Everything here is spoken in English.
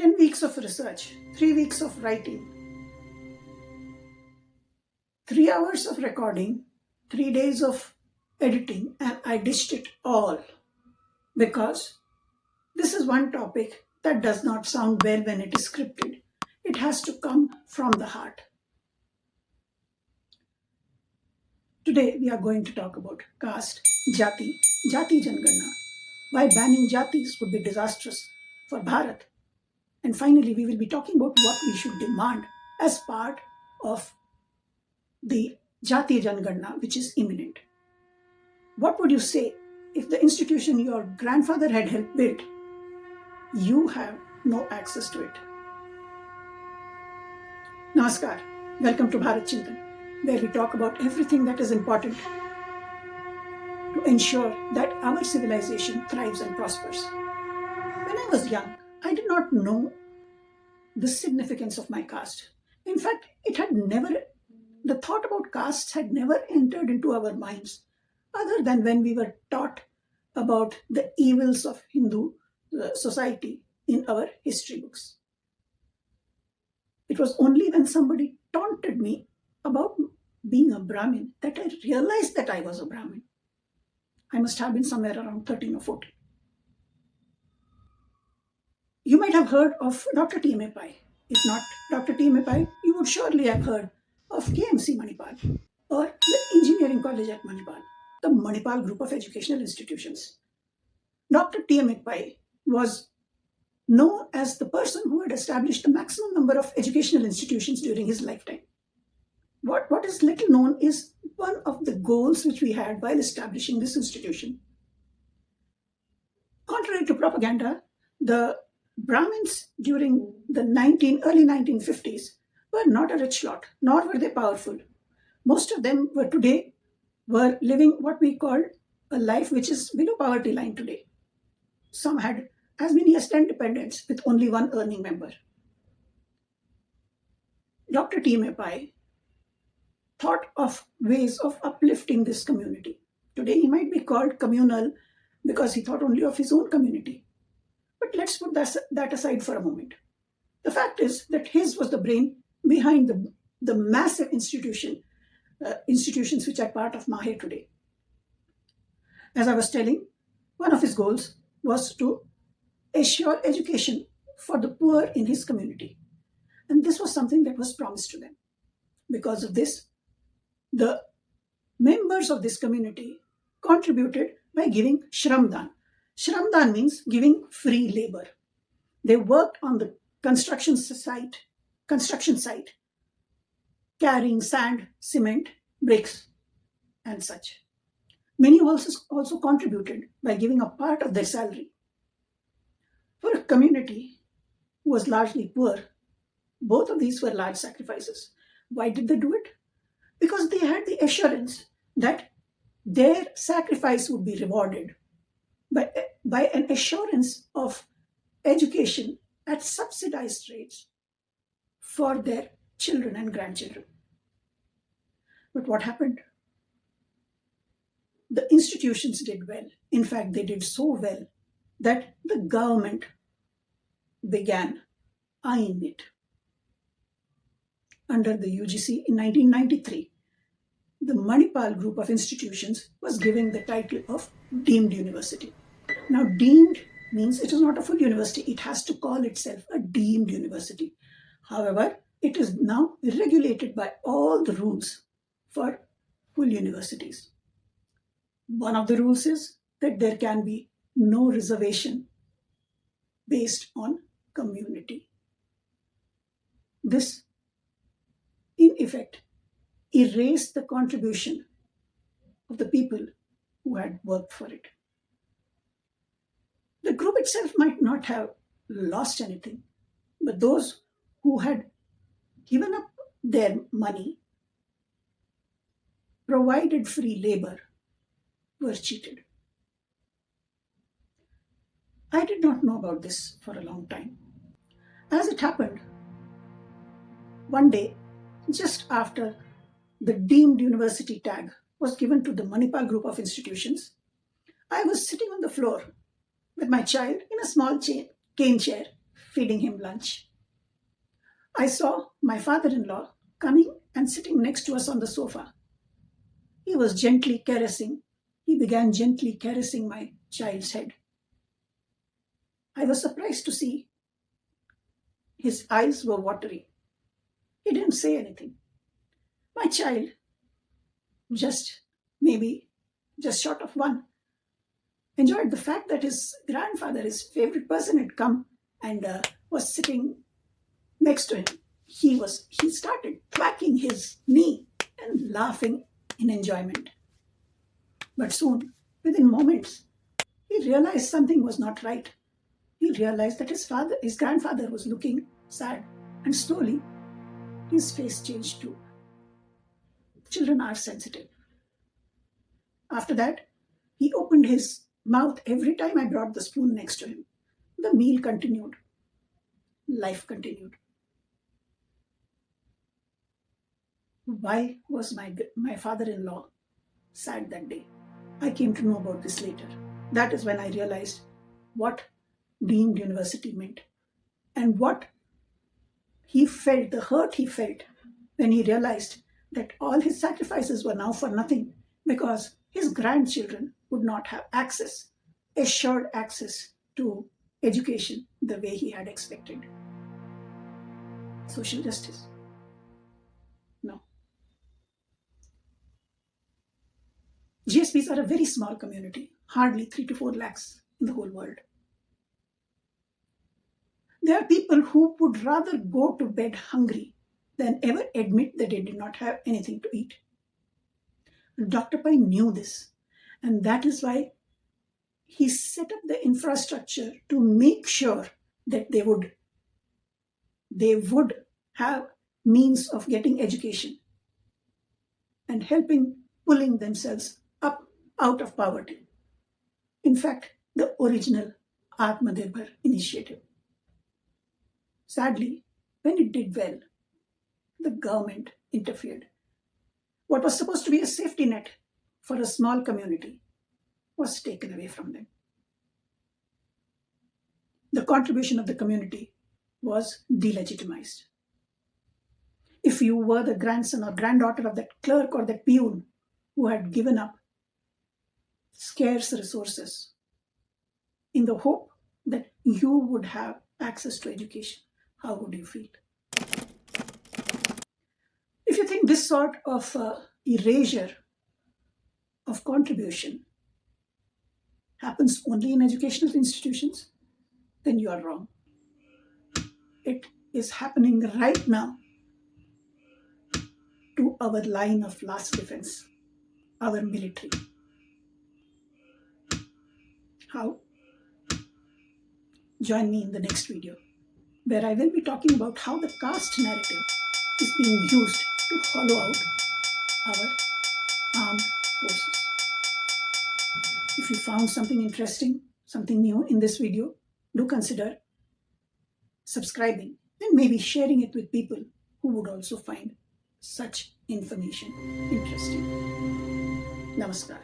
10 weeks of research, 3 weeks of writing, 3 hours of recording, 3 days of editing, and I dished it all because this is one topic that does not sound well when it is scripted. It has to come from the heart. Today we are going to talk about caste, jati janganna, why banning jatis would be disastrous for Bharat. And finally, we will be talking about what we should demand as part of the jati janganna, which is imminent. What would you say if the institution your grandfather had helped build, you have no access to it? Namaskar. Welcome to Bharat Chintan, where we talk about everything that is important to ensure that our civilization thrives and prospers. When I was young, I did not know the significance of my caste. In fact, the thought about castes had never entered into our minds, other than when we were taught about the evils of Hindu society in our history books. It was only when somebody taunted me about being a Brahmin that I realized that I was a Brahmin. I must have been somewhere around 13 or 14. You might have heard of Dr. TMA Pai. If not Dr. TMA Pai, you would surely have heard of KMC Manipal or the Engineering College at Manipal, the Manipal group of educational institutions. Dr. TMA Pai was known as the person who had established the maximum number of educational institutions during his lifetime. What is little known is one of the goals which we had while establishing this institution. Contrary to propaganda, the Brahmins during the early 1950s were not a rich lot, nor were they powerful. Most of them were living what we call a life which is below poverty line today. Some had as many as 10 dependents with only one earning member. Dr. TMA Pai thought of ways of uplifting this community. Today he might be called communal because he thought only of his own community. But let's put that aside for a moment. The fact is that his was the brain behind the massive institutions which are part of Mahe today. As I was telling, one of his goals was to assure education for the poor in his community. And this was something that was promised to them. Because of this, the members of this community contributed by giving Shramdaan. Shramdaan means giving free labor. They worked on the construction site, carrying sand, cement, bricks, and such. Many also contributed by giving a part of their salary. For a community who was largely poor, both of these were large sacrifices. Why did they do it? Because they had the assurance that their sacrifice would be rewarded by an assurance of education at subsidized rates for their children and grandchildren. But what happened? The institutions did well. In fact, they did so well that the government began eyeing it. Under the UGC in 1993, the Manipal group of institutions was given the title of deemed university. Now, deemed means it is not a full university. It has to call itself a deemed university. However, it is now regulated by all the rules for full universities. One of the rules is that there can be no reservation based on community. This, in effect, erased the contribution of the people who had worked for it. The group itself might not have lost anything, but those who had given up their money, provided free labor, were cheated. I did not know about this for a long time. As it happened, one day, just after the deemed university tag was given to the Manipal group of institutions, I was sitting on the floor with my child in a small cane chair, feeding him lunch. I saw my father-in-law coming and sitting next to us on the sofa. He began gently caressing my child's head. I was surprised to see his eyes were watery. He didn't say anything. My child, maybe just short of one, enjoyed the fact that his grandfather, his favorite person, had come and was sitting next to him. He started thwacking his knee and laughing in enjoyment. But soon, within moments, he realized something was not right. He realized that his grandfather was looking sad, and slowly his face changed too. Children are sensitive. After that, he opened his mouth every time I brought the spoon next to him. The meal continued. Life continued. Why was my father-in-law sad that day? I came to know about this later. That is when I realized what deemed university meant and what he felt, the hurt he felt when he realized that all his sacrifices were now for nothing because his grandchildren would not have assured access to education the way he had expected. Social justice? No. GSPs are a very small community, hardly 3 to 4 lakhs in the whole world. There are people who would rather go to bed hungry than ever admit that they did not have anything to eat. Dr. Pai knew this, and that is why he set up the infrastructure to make sure that they would have means of getting education and pulling themselves up out of poverty. In fact, the original Atmanirbhar initiative. Sadly, when it did well, the government interfered. What was supposed to be a safety net for a small community was taken away from them. The contribution of the community was delegitimized. If you were the grandson or granddaughter of that clerk or that peon who had given up scarce resources in the hope that you would have access to education, how would you feel? If you think this sort of erasure of contribution happens only in educational institutions, then you are wrong. It is happening right now to our line of last defense, our military. How? Join me in the next video, where I will be talking about how the caste narrative is being used to hollow out our armed forces. If you found something interesting, something new in this video, do consider subscribing and maybe sharing it with people who would also find such information interesting. Namaskar.